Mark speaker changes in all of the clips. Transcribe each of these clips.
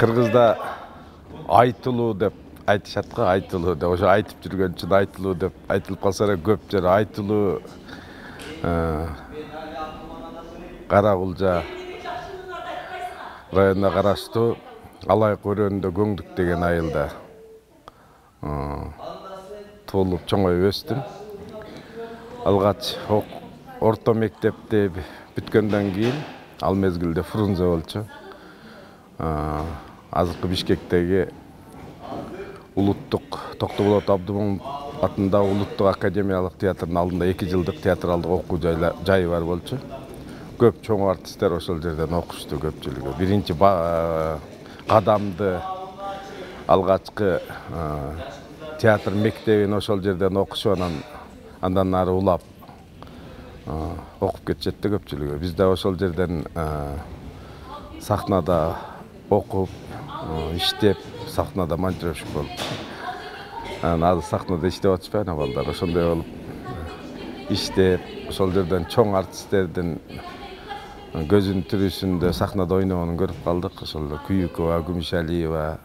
Speaker 1: Кыргызда айтылуу деп айтышат го, айтылуу деп. Ошо айтып жүргөн үчүн айтылуу деп айтылып калса да көп жер айтылуу. Каракулжа районуна караштуу Алайык өрөөнүндө Көңдүк деген айылда туулуп чоңоюп өстүм. Алгач орто мектепти бүткөндөн кийин ал мезгилде Фрунзе болчу. Азыркы Бишкектеги улуттук Токтогулот Абдымомунов атындагы улуттук академиялык театрдын алдында 2 жылдык театралдык окуу жайы бар болчу. Көп чоң артисттер ошол жерден окушту көпчүлүгү. Биринчи кадамды алгачкы театр мектебин ошол жерден окушуп, андан ары улап окуп кетишет да көпчүлүгү. Биз да ошол жерден сахнада окуп, иштеп, сахнада монтировщик болуп. Азыр сахнада иштеп атышпайбы балдар, ошондой болуп иштеп, ошол жерден чоң артисттердин көзүнүн тирүүсүндө сахнада ойногонун көрүп калдык. Ошол Күйүкова, Күмүшалиева,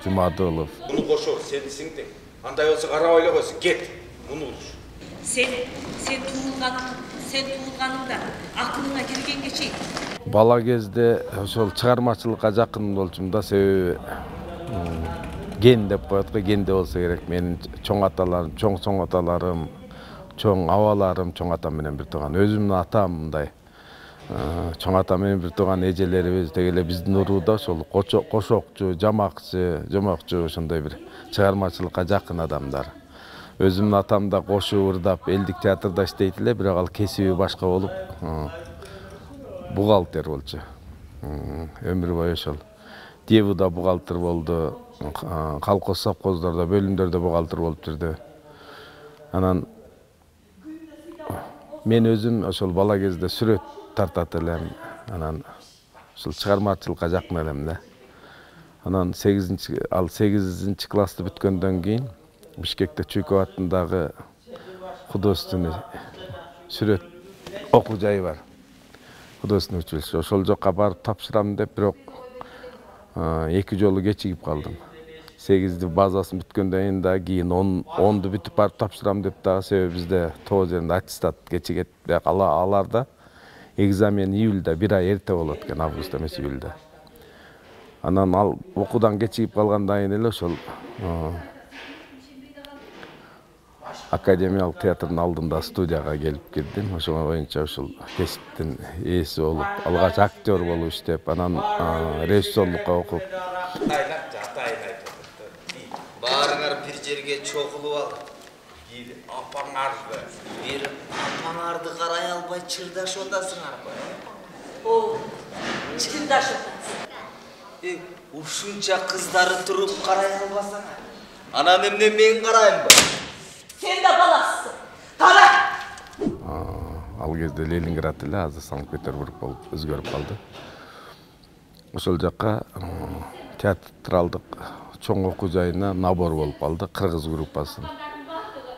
Speaker 1: Жумадылов.
Speaker 2: Муну кошо, сен сиңдиң. Андай болсо карабай эле койсун, кет. Муну уруш.
Speaker 3: Сен туулганыңда акылыңа киргенге чейин.
Speaker 1: Бала кезде ошол чыгармачылыкка жакын болчумун да, себеби ген деп коет го, генде болсо керек. Менин чоң аталарым, чоң аталарым, чоң абаларым, чоң атам менен бир тууган. Өзүмдүн атам мындай. Чоң атам менен бир тууган эжелерибиз деги эле биздин урууда ошол кошокчу, жомокчу ошондой бир чыгармачылыкка жакын адамдар. Өзүмдүн атам да кошуп ырдап, элдик театрда иштейт эле, бирок ал кесиби башка болуп, бухгалтер болчу. Өмүр бою ошол. Девуда бухгалтер болду, колхоз совхоздордо, бөлүмдөрдө бухгалтер болуп жүрдү. Анан мен өзүм ошол бала кезде сүрөт тартат элем. Анан ошол чыгармачылыкка жакын элем да. Анан 8 классты бүткөндөн кийин Бишкекте Чуйков атындагы художественный сүрөт окуу жайы бар. Художественный училище. Ошол жакка барып тапшырам деп, бирок 2 жолу кечигип калдым. 8 базасын бүткөндөн кийин 10 бүтүп барып тапшырам деп дагы, себеби бизде тоо жеринде аттестат кечигет. Бирок аларда экзамен июльда, 1 ай эрте болот экен, август эмес июльда. Анан ал окуудан кечигип калгандан кийин эле ошол академиялык театрдын алдында студияга келип кирдим. Ошого боюнча ошол кесиптин ээси болуп, алгач актер болуп иштеп, анан режиссерлукка окуп.
Speaker 4: Баарыңар бир жерге чогулуп алып, бир апаңарды карай албай чырдашып атасыңарбы?
Speaker 3: О, чырдашып атасың.
Speaker 4: Ушунча кыздары туруп карай албасаңар. Анан эмне мен караймбы?
Speaker 3: Сен да баласысың. Кара!
Speaker 1: Ал кезде Ленинград эле, азыр Санкт-Петербург болуп өзгөрүп калды. Ошол жакка театралдык чоң окуу жайына набор болуп калды, кыргыз группасын.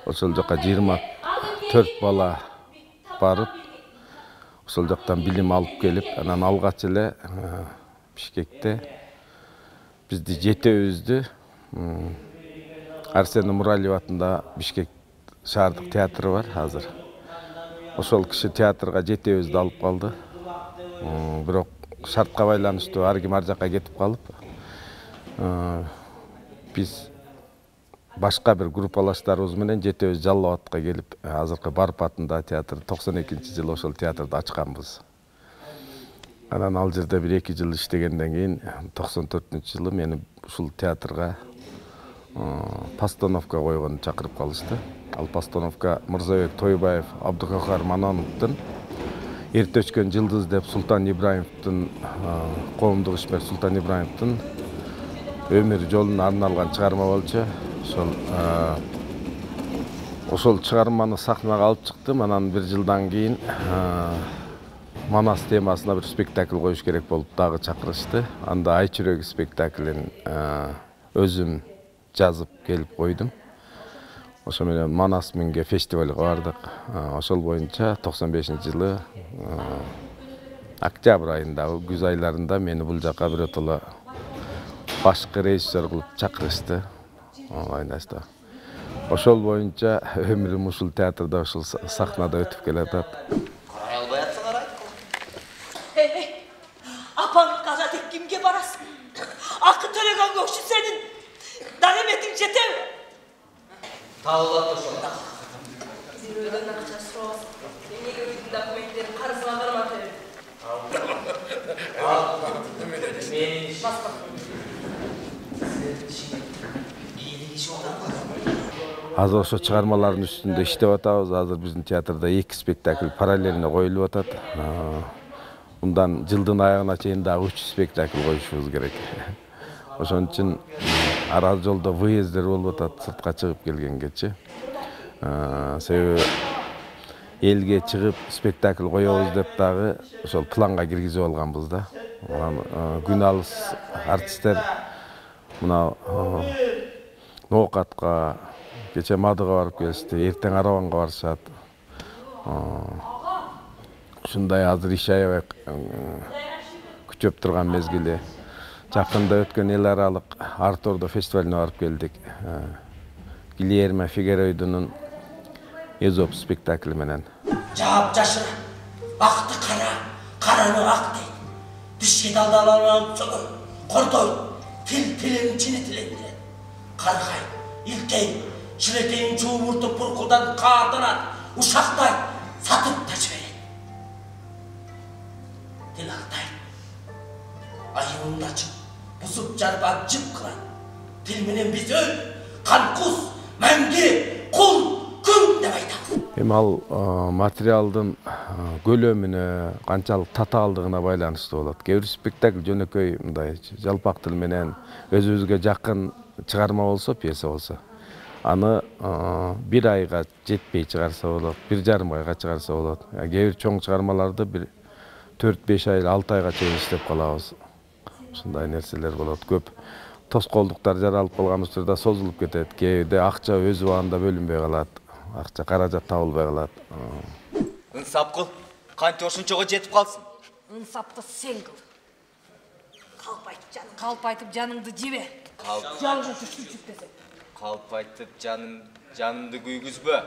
Speaker 1: Ошол жакка 24 бала барып, ошол жактан билим алып келип, анан алгач эле Бишкекте бизди жетөөбүздү Арсен Муралиев атында Бишкек шаардык театры бар азыр. Ошол киши театрга жетөөбүздү алып калды. Бирок шартка байланыштуу ар ким ар жакка кетип калып, биз башка бир группалаштарыбыз менен жетөөбүз Жалал Абадка келип, азыркы Барып атында театр 92-жылы ошол театрды ачканбыз. Анан ал жерде 1-2 жыл иштегенден кийин 94-жылы мени ушул театрга постановка койгонду чакырып калышты. Ал постановка Мырзабек Тойбаев, Абдыкахар Манановдун Эрте өчкөн жылдыз деп Султан Ибраимовдун, коомдук ишмер Султан Ибраимовдун өмүр жолуна арналган чыгарма болчу. Ошол чыгарманы сахнага алып чыктым. Анан 1 жылдан кийин Манас темасына бир спектакль коюш керек болуп дагы чакырышты. Анда Ай чүрөгү спектаклин өзүм жазып келип койдум. Ошо менен Манас менге фестивалга бардык. Ошол боюнча 95-жылы октябрь айында, күз айларында мени бул жака биротоло башкы режиссер кылып чакырышты. Айнашта. Ошол боюнча өмүрүм ушул театрда, ушул сахнада өтүп келатат.
Speaker 4: Карай албай атсаңар айт.
Speaker 3: Апаңы карадык кимге барасың? Акы төлөгөн көкшү сенин дареметиң жетеби?
Speaker 4: Табылат ошол.
Speaker 3: Бирөөлөрдөн акча сурабыз. Эмнеге үйдүн документтерин карызга карматып?
Speaker 4: Мен ийгилик иш
Speaker 1: Азыр ошо чыгармалардын үстүндө иштеп атабыз. Азыр биздин театрда 2 спектакль параллельно коюлуп атат. Мындан жылдын аягына чейин дагы 3 спектакль коюшубуз керек. Ошон үчүн ара жолдо выезддер болуп атат, сыртка чыгып келгенгечи. Себеби элге чыгып спектакль коебуз деп дагы ошол планга киргизип алганбыз да. Күн алыс артисттер мына Ноокатка, кече Мадыга барып келишти, эртең Арабанга барышат. Ушундай азыр иш аябай күчөп турган мезгили. Жакында өткөн эл аралык Артордо фестивалине барып келдик. Гильермо Фигеройдунун Эзоп спектакли менен.
Speaker 5: Жаап жашыра, акты кара, караны ак дейт. Бишке далдаланып чыгып, кордойт, тилин чини тилендирет. Каргай, илтей, ширетейин чуумуртуп буркулдан каартанат, ушактай, сатып да жиберет. Тил актайт. Айымында чып, бузуп жарбап жып кылат. Тил менен биз канкус, мәңги, кул, күн деп айтабыз.
Speaker 1: Эми ал материалдын көлөмүнө, канчалык татаалдыгына байланыштуу болот. Кээ бир спектакль жөнөкөй мындай жалпак тил менен өзүбүзгө жакын чыгарма болсо, пьеса болсо, аны 1 айга жетпей чыгарса болот, 1,5 айга чыгарса болот. Кээ бир чоң чыгармаларды 4-5 ай, 6 айга чейин иштеп калабыз. Ушундай нерселер болот. Көп тоскоолдуктар жаралып калган учурда созулуп кетет. Кээде акча өз убагында бөлүнбөй калат. Акча каражат табылбай калат.
Speaker 4: Ынсап кыл. Канча ошончого жетип калсын.
Speaker 3: Ынсапты сен кыл. Калп айтып жаныңды жебе. Жалгыз түшүп десең.
Speaker 4: Калп айтып жанымды күйгүзбө.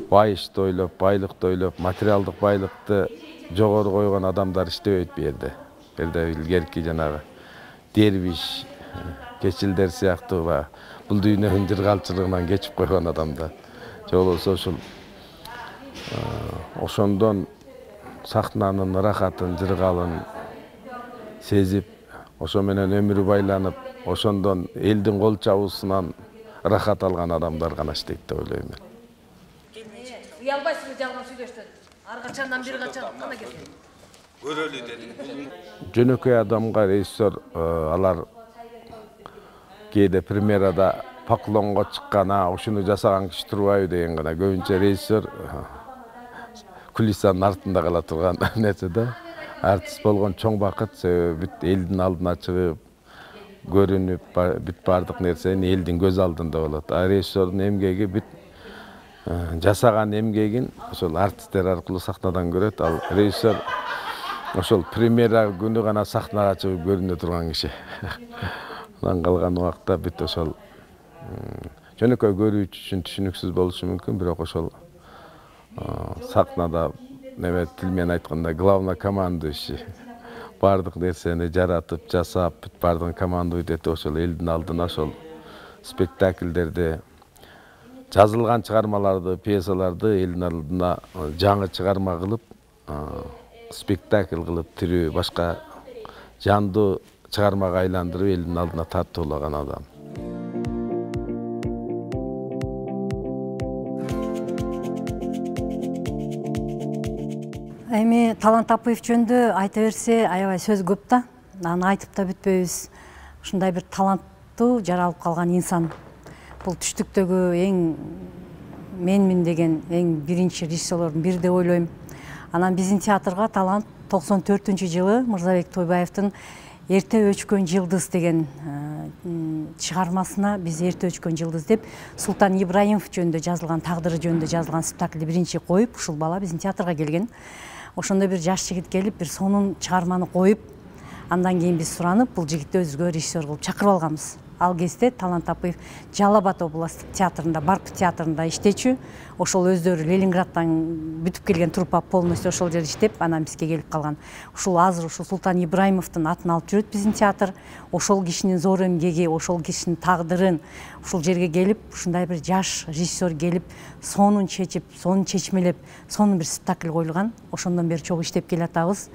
Speaker 1: Байышты ойлоп, байлыкты ойлоп, материалдык байлыкты жогору койгон адамдар иштебейт бу жерде. Бу жерде илгерки жанагы дервиш, кечилдер сыяктуу бул дүйнөнүн жыргалчылыгынан кечип койгон адамдар. Же болбосо ушул ошондон сахнанын ырахатын, жыргалын сезип, ошо менен өмүрү байланып, ошондон элдин кол чабуусунан ырахат алган адамдар гана иштейт деп ойлойм мен.
Speaker 3: Уялбайсыңбы жалган сүйлөштөн? Ар качандан бир качан кана келген.
Speaker 2: Көрөлү дедим.
Speaker 1: Жөнөкөй адамга режиссер алар кээде премьерада поклонго чыккан, ушуну жасаган киши турбайбы деген гана. Көбүнчө режиссер кулисанын артында кала турган нерсе да. Артист болгон чоң бакыт, себеби бүт элдин алдына чыгып, көрүнүп, бүт бардык нерсени элдин көз алдында болот. Режиссердун эмгеги бүт жасаган эмгегин ошол артисттер аркылуу сахнадан көрөт. Ал режиссер ошол премьера күнү гана сахнага чыгып көрүнө турган киши. Анан калган убакта бүт ошол жөнөкөй көрүүчү үчүн түшүнүксүз болушу мүмкүн, бирок ошол сахнада неме тил менен айтканда главнокомандующий бардык нерсени жаратып, жасап, бүт бардыгын командуйт этип ошол элдин алдына ошол спектакльдерди, жазылган чыгармаларды, пьесаларды элдин алдына жаңы чыгарма кылып, спектакль кылып, тирүү башка жандуу чыгармага айландырып элдин алдына тартуулаган адам.
Speaker 6: Эми Талант Апуев жөнүндө айта берсе, аябай сөз көп да. Аны айтып да бүтпөйбүз. Ушундай бир таланттуу жаралып калган инсан. Бул түштүктөгү эң менмин деген эң биринчи режиссерлордун бири деп ойлойм. Анан биздин театрга Талант 94-жылы Мырзабек Тойбаевдин Эрте өчкөн жылдыз деген чыгармасына биз Эрте өчкөн жылдыз деп Султан Ибраимов жөнүндө жазылган, тагдыры жөнүндө жазылган спектаклди биринчи коюп, ушул бала биздин театрга келген. Ошондо бир жаш жигит келип, бир сонун чыгарманы коюп, Андан кийин биз суранып, бул жигитти өзүбүзгө режиссер кылып чакырып алганбыз. Ал кезде Талант Апыев Жалал Абад областтык театрында, Барп театрында иштечү. Ошол өздөрү Ленинградтан бүтүп келген труппа полностью ошол жерде иштеп, анан бизге келип калган. Ушул азыр ушул Султан Ибраимовдун атын алып жүрөт биздин театр. Ошол кишинин зор эмгеги, ошол кишинин тагдырын ушул жерге келип, ушундай бир жаш режиссер келип, сонун чечип, сонун чечмелеп, сонун бир спектакль коюлган. Ошондон бери чогуу иштеп келатабыз.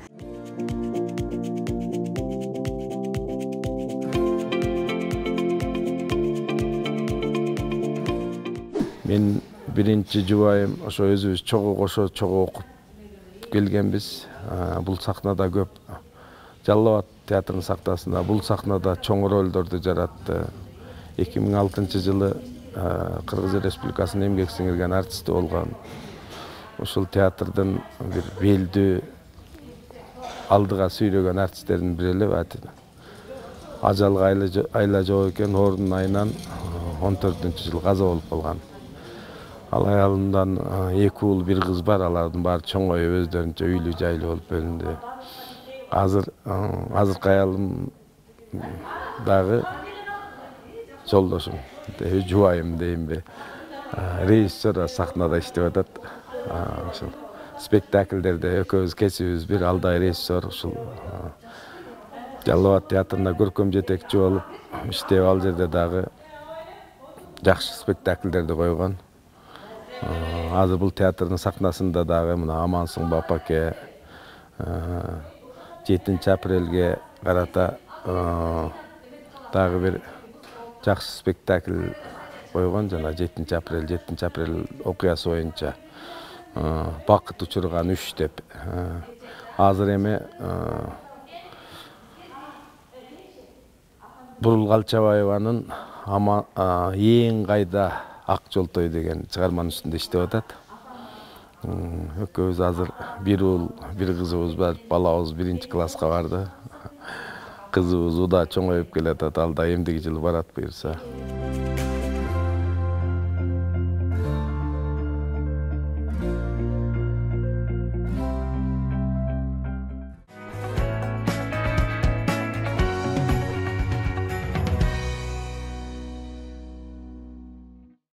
Speaker 1: Мен биринчи жубайым ошо өзүбүз чогуу кошо чогуу окуп келгенбиз. Бул сахнада көп Жалал Абад театрынын сахнасында бул сахнада чоң ролдорду жаратты. 2006 жылы Кыргыз Республикасынын эмгек сиңирген артисти болгон. Ушул театрдын бир белдүү алдыга сүйрөгөн артисттердин бири эле. Ажалга айла жок экен, ордун айынан 14-жыл каза болуп калган. Ал аялымдан 2 уул 1 кыз бар, алардын баары чоңоюп өздөрүнчө үйлүү жайлуу болуп бөлүндү. Азыркы аялым дагы жолдошум, жубайым дейинби, режиссер сахнада иштеп атат. Ушул спектакльдерде экөөбүз кесибибиз бир, алдай режиссер. Ушул Жалал Абад театрында көркөм жетекчи болуп иштеп, ал жерде дагы жакшы спектакльдерди койгон. Азыр бул театрдын сахнасында дагы мына Амансың Бапаке 7 апрелге карата дагы бир жакшы спектакль койгон. Жана 7 апрель окуясы боюнча бакыт учурган 3 деп. Азыр эми Бурул Калчабаеванын эң кайда ак жолтой деген чыгарманын үстүндө иштеп атат. Экөөбүз азыр 1 уул 1 кызыбыз бар, балабыз 1-класска барды. Кызыбыз уда чоңоюп келатат, ал да эмдиги жылы барат буюрса.